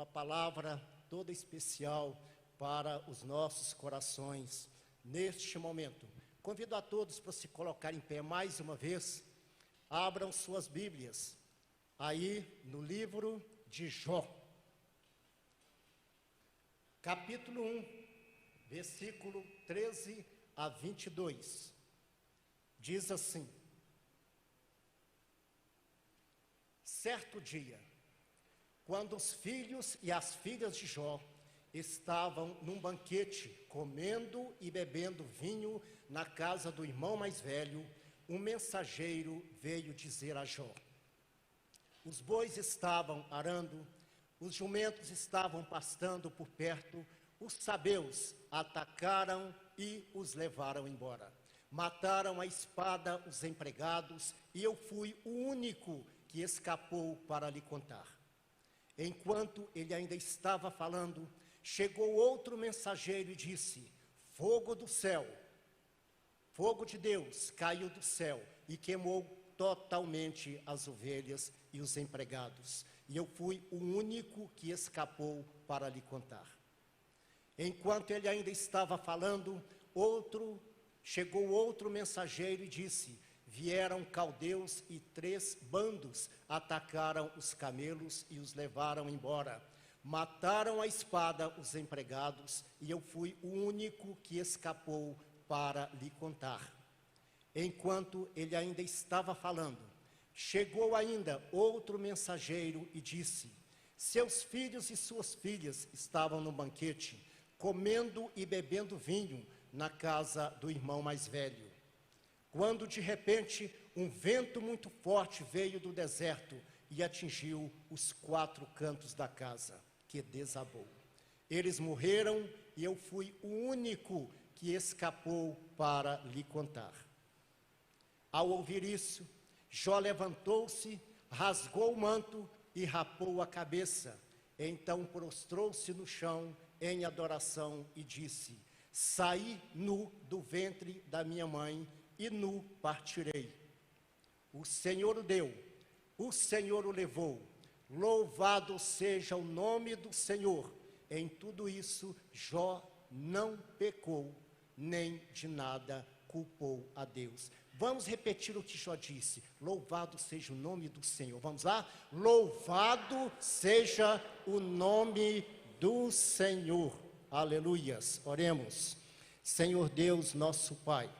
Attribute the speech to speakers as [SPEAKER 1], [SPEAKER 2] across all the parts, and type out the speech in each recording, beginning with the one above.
[SPEAKER 1] uma palavra toda especial para os nossos corações neste momento. Convido a todos para se colocar em pé mais uma vez. Abram suas Bíblias aí no livro de Jó, capítulo 1, versículo 13 a 22. Diz assim: certo dia, quando os filhos e as filhas de Jó estavam num banquete, comendo e bebendo vinho na casa do irmão mais velho, um mensageiro veio dizer a Jó: os bois estavam arando, os jumentos estavam pastando por perto, os sabeus atacaram e os levaram embora. Mataram à espada os empregados, e eu fui o único que escapou para lhe contar. Enquanto ele ainda estava falando, chegou outro mensageiro e disse: fogo do céu, fogo de Deus caiu do céu e queimou totalmente as ovelhas e os empregados. E eu fui o único que escapou para lhe contar. Enquanto ele ainda estava falando, chegou outro mensageiro e disse: vieram caldeus e 3 bandos atacaram os camelos e os levaram embora. Mataram à espada os empregados, e eu fui o único que escapou para lhe contar. Enquanto ele ainda estava falando, chegou ainda outro mensageiro e disse: seus filhos e suas filhas estavam no banquete, comendo e bebendo vinho na casa do irmão mais velho, quando de repente um vento muito forte veio do deserto e atingiu os 4 cantos da casa, que desabou. Eles morreram e eu fui o único que escapou para lhe contar. Ao ouvir isso, Jó levantou-se, rasgou o manto e rapou a cabeça. Então prostrou-se no chão em adoração e disse: saí nu do ventre da minha mãe e nu partirei. O Senhor o deu, o Senhor o levou. Louvado seja o nome do Senhor. Em tudo isso, Jó não pecou, nem de nada culpou a Deus. Vamos repetir o que Jó disse: louvado seja o nome do Senhor. Vamos lá? Louvado seja o nome do Senhor. Aleluias. Oremos. Senhor Deus, nosso Pai,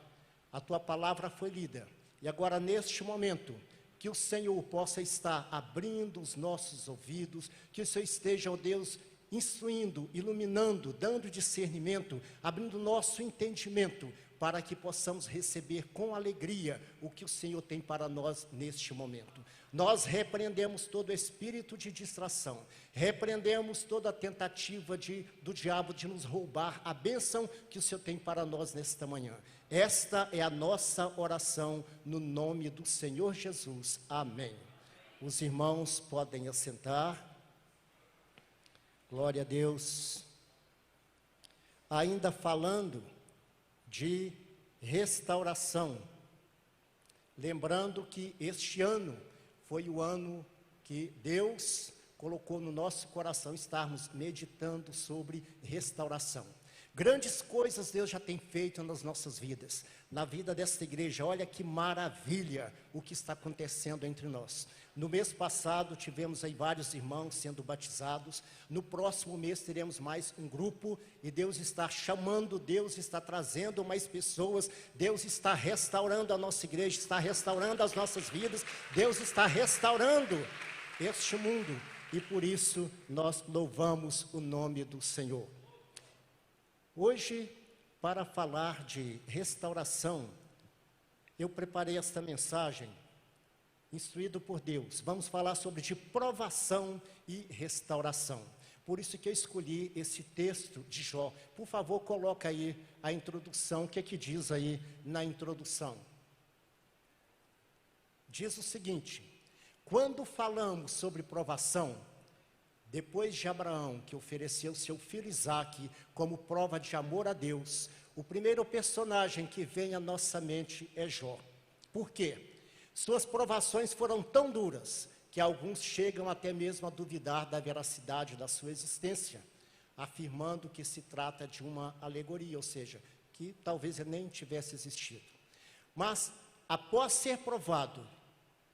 [SPEAKER 1] a Tua palavra foi lida, e agora neste momento, que o Senhor possa estar abrindo os nossos ouvidos, que o Senhor esteja, ó Deus, instruindo, iluminando, dando discernimento, abrindo nosso entendimento, para que possamos receber com alegria o que o Senhor tem para nós neste momento. Nós repreendemos todo espírito de distração, repreendemos toda tentativa do diabo de nos roubar a bênção que o Senhor tem para nós nesta manhã. Esta é a nossa oração no nome do Senhor Jesus. Amém. Os irmãos podem assentar. Glória a Deus. Ainda falando de restauração, lembrando que este ano foi o ano que Deus colocou no nosso coração estarmos meditando sobre restauração. Grandes coisas Deus já tem feito nas nossas vidas, na vida desta igreja. Olha que maravilha o que está acontecendo entre nós. No mês passado tivemos aí vários irmãos sendo batizados. No próximo mês teremos mais um grupo, e Deus está chamando, Deus está trazendo mais pessoas, Deus está restaurando a nossa igreja, está restaurando as nossas vidas, Deus está restaurando este mundo, e por isso nós louvamos o nome do Senhor. Hoje, para falar de restauração, eu preparei esta mensagem, instruído por Deus. Vamos falar sobre de provação e restauração. Por isso que eu escolhi esse texto de Jó. Por favor, coloca aí a introdução. O que é que diz aí na introdução? Diz o seguinte: quando falamos sobre provação, depois de Abraão, que ofereceu seu filho Isaque como prova de amor a Deus, o primeiro personagem que vem à nossa mente é Jó. Por quê? Suas provações foram tão duras que alguns chegam até mesmo a duvidar da veracidade da sua existência, afirmando que se trata de uma alegoria, ou seja, que talvez ele nem tivesse existido. Mas, após ser provado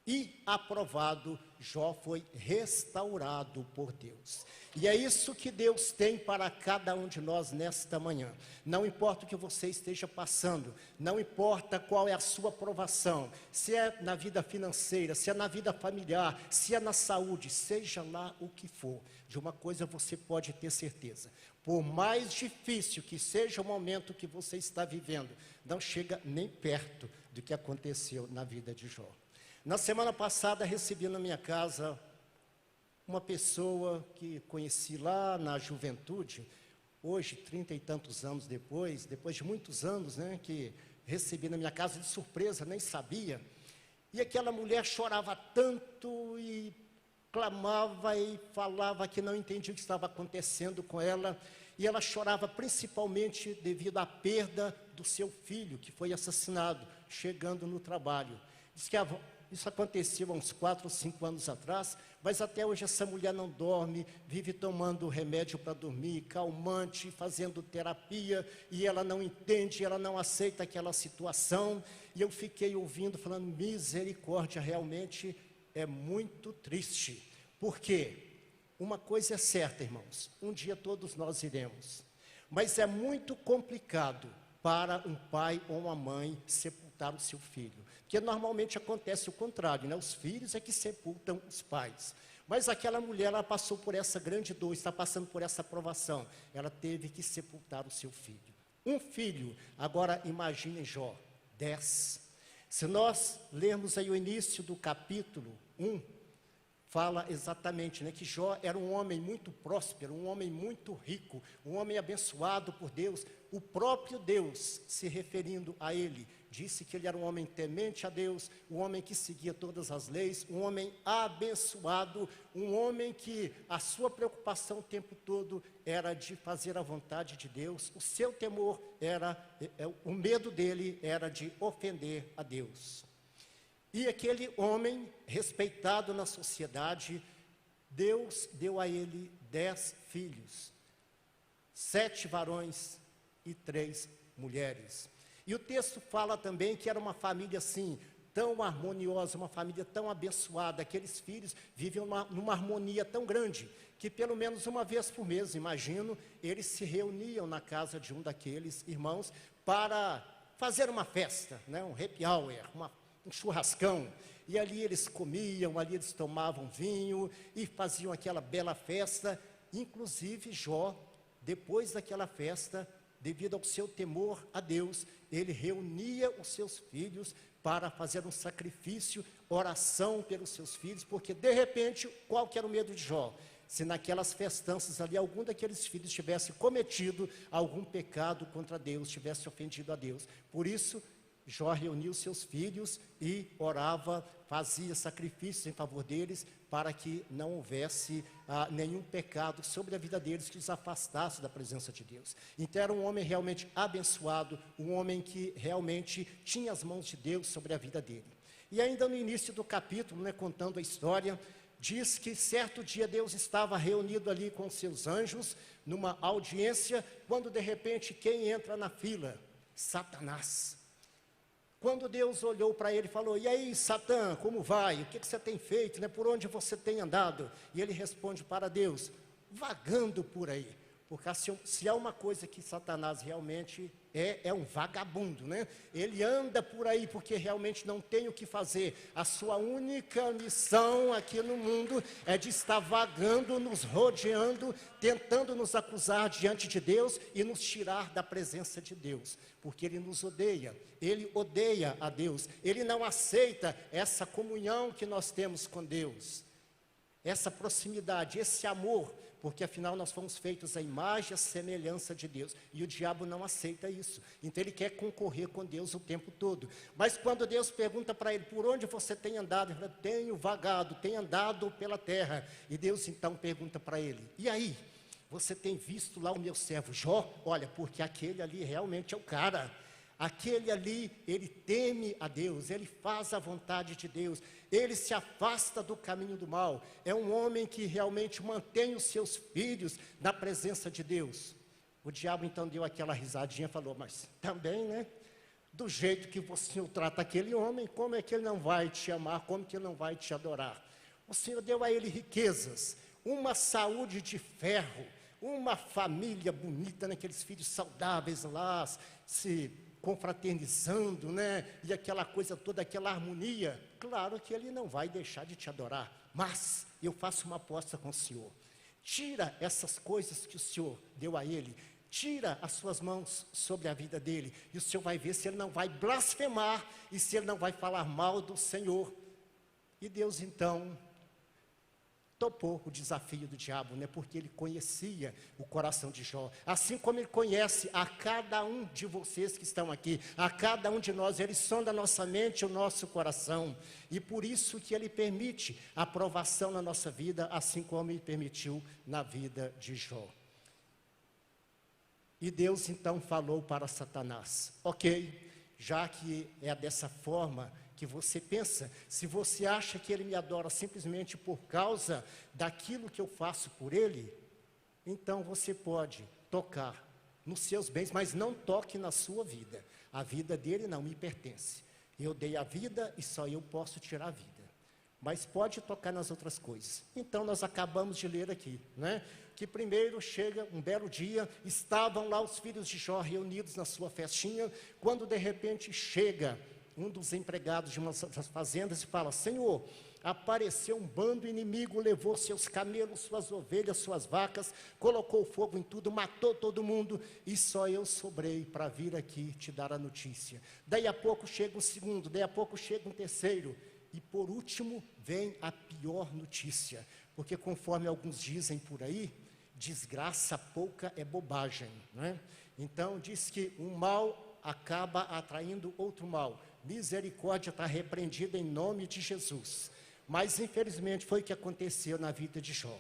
[SPEAKER 1] e aprovado, Jó foi restaurado por Deus. E é isso que Deus tem para cada um de nós nesta manhã. Não importa o que você esteja passando, não importa qual é a sua provação, se é na vida financeira, se é na vida familiar, se é na saúde, seja lá o que for, de uma coisa você pode ter certeza: por mais difícil que seja o momento que você está vivendo, não chega nem perto do que aconteceu na vida de Jó. Na semana passada, recebi na minha casa uma pessoa que conheci lá na juventude, hoje, 30 e tantos anos depois de muitos anos, né, que recebi na minha casa de surpresa, nem sabia. E aquela mulher chorava tanto e clamava e falava que não entendia o que estava acontecendo com ela. E ela chorava principalmente devido à perda do seu filho, que foi assassinado, chegando no trabalho. Diz que isso aconteceu há uns 4 ou 5 anos atrás, mas até hoje essa mulher não dorme, vive tomando remédio para dormir, calmante, fazendo terapia, e ela não entende, ela não aceita aquela situação. E eu fiquei ouvindo, falando, misericórdia, realmente é muito triste. Por quê? Uma coisa é certa, irmãos, um dia todos nós iremos, mas é muito complicado para um pai ou uma mãe sepultar o seu filho, porque normalmente acontece o contrário, né? Os filhos é que sepultam os pais. Mas aquela mulher, ela passou por essa grande dor, está passando por essa provação, ela teve que sepultar o seu filho. Um filho, agora imaginem Jó, 10. Se nós lermos aí o início do capítulo 1, fala exatamente, né, que Jó era um homem muito próspero, um homem muito rico, um homem abençoado por Deus. O próprio Deus, se referindo a ele, disse que ele era um homem temente a Deus, um homem que seguia todas as leis, um homem abençoado, um homem que a sua preocupação o tempo todo era de fazer a vontade de Deus. O seu temor o medo dele era de ofender a Deus. E aquele homem, respeitado na sociedade, Deus deu a ele 10 filhos, 7 varões e 3 mulheres. E o texto fala também que era uma família assim, tão harmoniosa, uma família tão abençoada. Aqueles filhos viviam numa harmonia tão grande, que pelo menos uma vez por mês, imagino, eles se reuniam na casa de um daqueles irmãos para fazer uma festa, né? Um happy hour, um churrascão, e ali eles comiam, ali eles tomavam vinho e faziam aquela bela festa. Inclusive Jó, depois daquela festa, devido ao seu temor a Deus, ele reunia os seus filhos para fazer um sacrifício, oração pelos seus filhos, porque de repente, qual que era o medo de Jó? Se naquelas festanças ali, algum daqueles filhos tivesse cometido algum pecado contra Deus, tivesse ofendido a Deus. Por isso, Jó reunia os seus filhos e orava, fazia sacrifícios em favor deles, para que não houvesse nenhum pecado sobre a vida deles que os afastasse da presença de Deus. Então era um homem realmente abençoado, um homem que realmente tinha as mãos de Deus sobre a vida dele. E ainda no início do capítulo, né, contando a história, diz que certo dia Deus estava reunido ali com seus anjos, numa audiência, quando de repente quem entra na fila? Satanás. Quando Deus olhou para ele e falou, e aí Satã, como vai? O que você tem feito, né? Por onde você tem andado? E ele responde para Deus, vagando por aí. Porque se há uma coisa que Satanás realmente é um vagabundo, né? Ele anda por aí porque realmente não tem o que fazer. A sua única missão aqui no mundo é de estar vagando, nos rodeando, tentando nos acusar diante de Deus e nos tirar da presença de Deus. Porque ele nos odeia, ele odeia a Deus, ele não aceita essa comunhão que nós temos com Deus, essa proximidade, esse amor, porque afinal nós fomos feitos à imagem e à semelhança de Deus, e o diabo não aceita isso, então ele quer concorrer com Deus o tempo todo. Mas quando Deus pergunta para ele, por onde você tem andado? Ele fala, tenho vagado, tenho andado pela terra. E Deus então pergunta para ele, e aí, você tem visto lá o meu servo Jó? Olha, porque aquele ali realmente é o cara. Aquele ali, ele teme a Deus, ele faz a vontade de Deus, ele se afasta do caminho do mal. É um homem que realmente mantém os seus filhos na presença de Deus. O diabo então deu aquela risadinha e falou: mas também, né? Do jeito que o Senhor trata aquele homem, como é que ele não vai te amar, como que ele não vai te adorar? O Senhor deu a ele riquezas, uma saúde de ferro, uma família bonita, aqueles filhos saudáveis lá, se confraternizando, né? E aquela coisa toda, aquela harmonia. Claro que ele não vai deixar de te adorar, mas eu faço uma aposta com o Senhor. Tira essas coisas que o Senhor deu a ele, tira as suas mãos sobre a vida dele, e o Senhor vai ver se ele não vai blasfemar, e se ele não vai falar mal do Senhor. E Deus então topou o desafio do diabo, né? Porque ele conhecia o coração de Jó, assim como ele conhece a cada um de vocês que estão aqui, a cada um de nós. Ele sonda a nossa mente, o nosso coração, e por isso que ele permite a provação na nossa vida, assim como ele permitiu na vida de Jó. E Deus então falou para Satanás: ok, já que é dessa forma que você pensa, se você acha que ele me adora simplesmente por causa daquilo que eu faço por ele, então você pode tocar nos seus bens, mas não toque na sua vida. A vida dele não me pertence. Eu dei a vida e só eu posso tirar a vida. Mas pode tocar nas outras coisas. Então nós acabamos de ler aqui, né? Que primeiro chega um belo dia, estavam lá os filhos de Jó reunidos na sua festinha, quando de repente chega um dos empregados de uma das fazendas e fala: Senhor, apareceu um bando inimigo, levou seus camelos, suas ovelhas, suas vacas, colocou fogo em tudo, matou todo mundo, e só eu sobrei para vir aqui te dar a notícia. Daí a pouco chega um segundo, daí a pouco chega um terceiro, e por último vem a pior notícia, porque conforme alguns dizem por aí, desgraça pouca é bobagem, né? Então diz que um mal acaba atraindo outro mal. Misericórdia está repreendida em nome de Jesus. Mas infelizmente foi o que aconteceu na vida de Jó.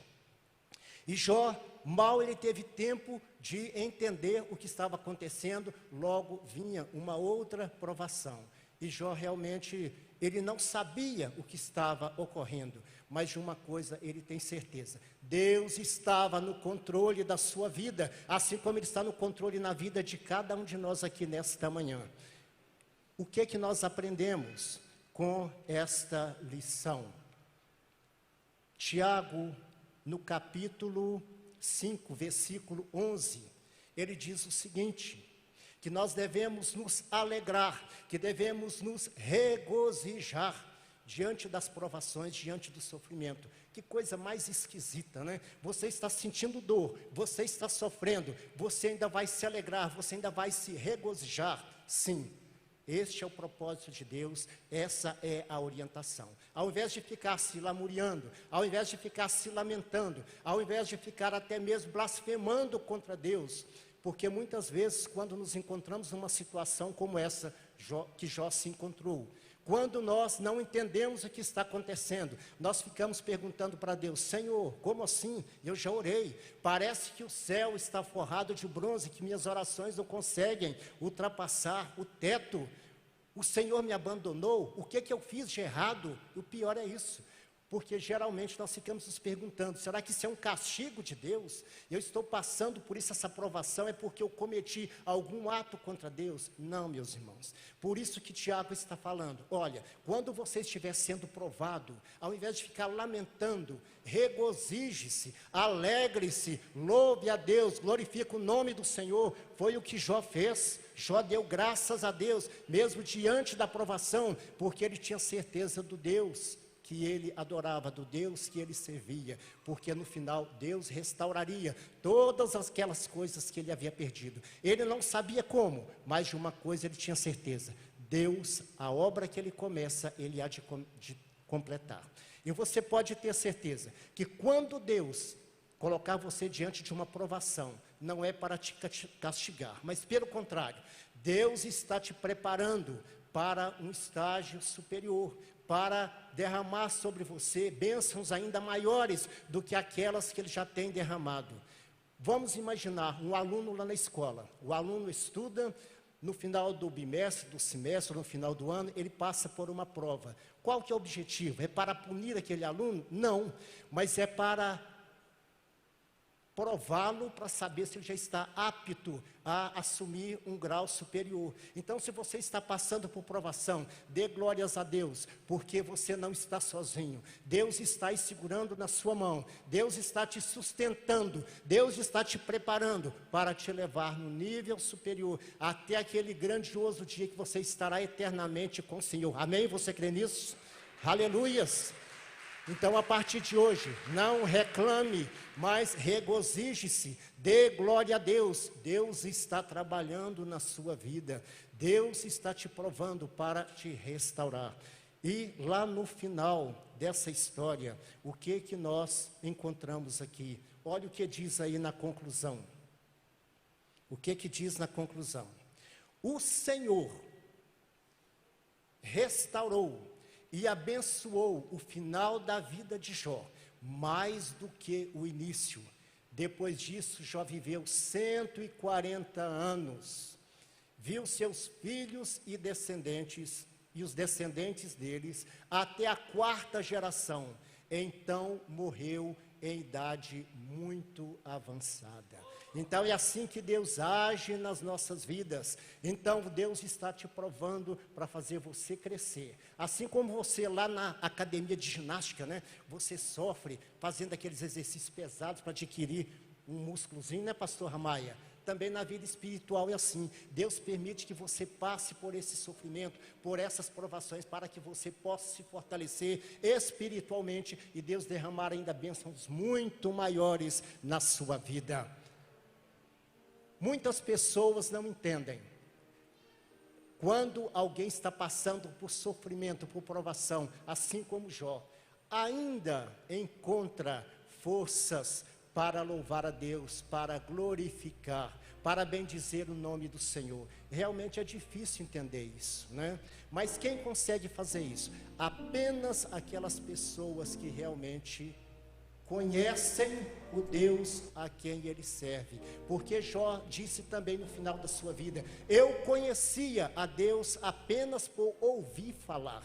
[SPEAKER 1] E Jó, mal ele teve tempo de entender o que estava acontecendo, logo vinha uma outra provação. E Jó realmente, ele não sabia o que estava ocorrendo, mas de uma coisa ele tem certeza: Deus estava no controle da sua vida, assim como ele está no controle na vida de cada um de nós aqui nesta manhã. O que nós aprendemos com esta lição? Tiago, no capítulo 5, versículo 11, ele diz o seguinte: que nós devemos nos alegrar, que devemos nos regozijar diante das provações, diante do sofrimento. Que coisa mais esquisita, né? Você está sentindo dor, você está sofrendo, você ainda vai se alegrar, você ainda vai se regozijar? Sim. Este é o propósito de Deus, essa é a orientação. Ao invés de ficar se lamuriando, ao invés de ficar se lamentando, ao invés de ficar até mesmo blasfemando contra Deus, porque muitas vezes quando nos encontramos numa situação como essa que Jó se encontrou, quando nós não entendemos o que está acontecendo, nós ficamos perguntando para Deus: Senhor, como assim? Eu já orei, parece que o céu está forrado de bronze, que minhas orações não conseguem ultrapassar o teto. O Senhor me abandonou, o que eu fiz de errado? O pior é isso, porque geralmente nós ficamos nos perguntando: será que isso é um castigo de Deus? Eu estou passando por isso, essa provação é porque eu cometi algum ato contra Deus? Não, meus irmãos. Por isso que Tiago está falando: olha, quando você estiver sendo provado, ao invés de ficar lamentando, regozije-se, alegre-se, louve a Deus, glorifique o nome do Senhor. Foi o que Jó fez. Jó deu graças a Deus, mesmo diante da provação, porque ele tinha certeza do Deus que ele adorava, do Deus que ele servia, porque no final Deus restauraria todas aquelas coisas que ele havia perdido. Ele não sabia como, mas de uma coisa ele tinha certeza: Deus, a obra que ele começa, ele há de completar. E você pode ter certeza que quando Deus colocar você diante de uma provação, não é para te castigar, mas pelo contrário, Deus está te preparando para um estágio superior, para derramar sobre você bênçãos ainda maiores do que aquelas que ele já tem derramado. Vamos imaginar um aluno lá na escola. O aluno estuda, no final do bimestre, do semestre, no final do ano, ele passa por uma prova. Qual que é o objetivo? É para punir aquele aluno? Não, mas é para prová-lo, para saber se ele já está apto a assumir um grau superior. Então, se você está passando por provação, dê glórias a Deus, porque você não está sozinho. Deus está aí segurando na sua mão, Deus está te sustentando, Deus está te preparando para te levar no nível superior, até aquele grandioso dia que você estará eternamente com o Senhor. Amém? Você crê nisso? Aleluias! Então, a partir de hoje, não reclame, mas regozije-se, dê glória a Deus. Deus está trabalhando na sua vida, Deus está te provando para te restaurar. E lá no final dessa história, o que nós encontramos aqui? Olha o que diz aí na conclusão. O que diz na conclusão? O Senhor restaurou e abençoou o final da vida de Jó, mais do que o início. Depois disso, Jó viveu 140 anos, viu seus filhos e os descendentes deles, até a 4ª geração. Então morreu em idade muito avançada. Então é assim que Deus age nas nossas vidas. Então Deus está te provando para fazer você crescer. Assim como você lá na academia de ginástica, né? Você sofre fazendo aqueles exercícios pesados para adquirir um músculozinho, né, pastor Ramaia? Também na vida espiritual é assim. Deus permite que você passe por esse sofrimento, por essas provações, para que você possa se fortalecer espiritualmente e Deus derramar ainda bênçãos muito maiores na sua vida. Muitas pessoas não entendem. Quando alguém está passando por sofrimento, por provação, assim como Jó, ainda encontra forças para louvar a Deus, para glorificar, para bendizer o nome do Senhor. Realmente é difícil entender isso, né? Mas quem consegue fazer isso? Apenas aquelas pessoas que realmente conhecem o Deus a quem ele serve. Porque Jó disse também no final da sua vida: eu conhecia a Deus apenas por ouvir falar.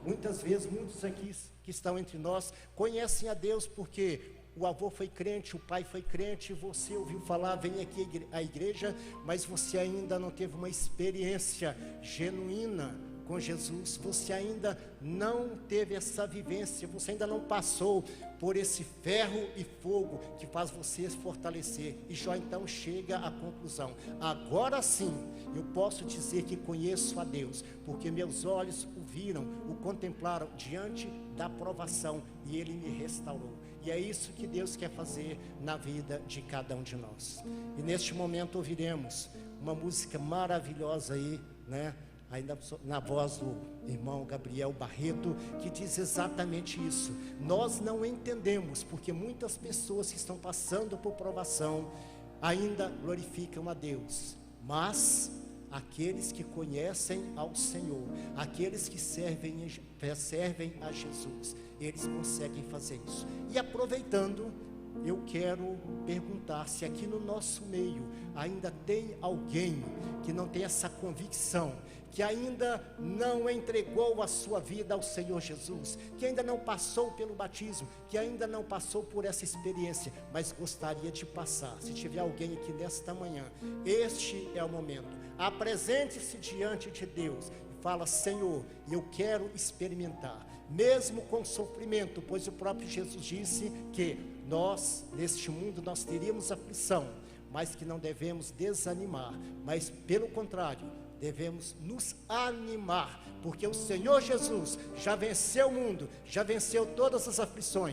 [SPEAKER 1] Muitas vezes, muitos aqui que estão entre nós conhecem a Deus porque o avô foi crente, o pai foi crente, você ouviu falar, vem aqui à igreja, mas você ainda não teve uma experiência genuína com Jesus, você ainda não teve essa vivência, você ainda não passou por esse ferro e fogo que faz você se fortalecer. E Jó então chega à conclusão: agora sim eu posso dizer que conheço a Deus, porque meus olhos o viram, o contemplaram diante da provação e ele me restaurou. E é isso que Deus quer fazer na vida de cada um de nós. E neste momento ouviremos uma música maravilhosa aí, né? Ainda na voz do irmão Gabriel Barreto, que diz exatamente isso. Nós não entendemos, porque muitas pessoas que estão passando por provação ainda glorificam a Deus, mas aqueles que conhecem ao Senhor, aqueles que servem a Jesus, eles conseguem fazer isso. E aproveitando, eu quero perguntar se aqui no nosso meio ainda tem alguém que não tem essa convicção, que ainda não entregou a sua vida ao Senhor Jesus, que ainda não passou pelo batismo, que ainda não passou por essa experiência, mas gostaria de passar. Se tiver alguém aqui nesta manhã, este é o momento. Apresente-se diante de Deus e fala: Senhor, eu quero experimentar, mesmo com sofrimento, pois o próprio Jesus disse que nós, neste mundo, nós teríamos aflição, mas que não devemos desanimar, mas pelo contrário, devemos nos animar, porque o Senhor Jesus já venceu o mundo, já venceu todas as aflições,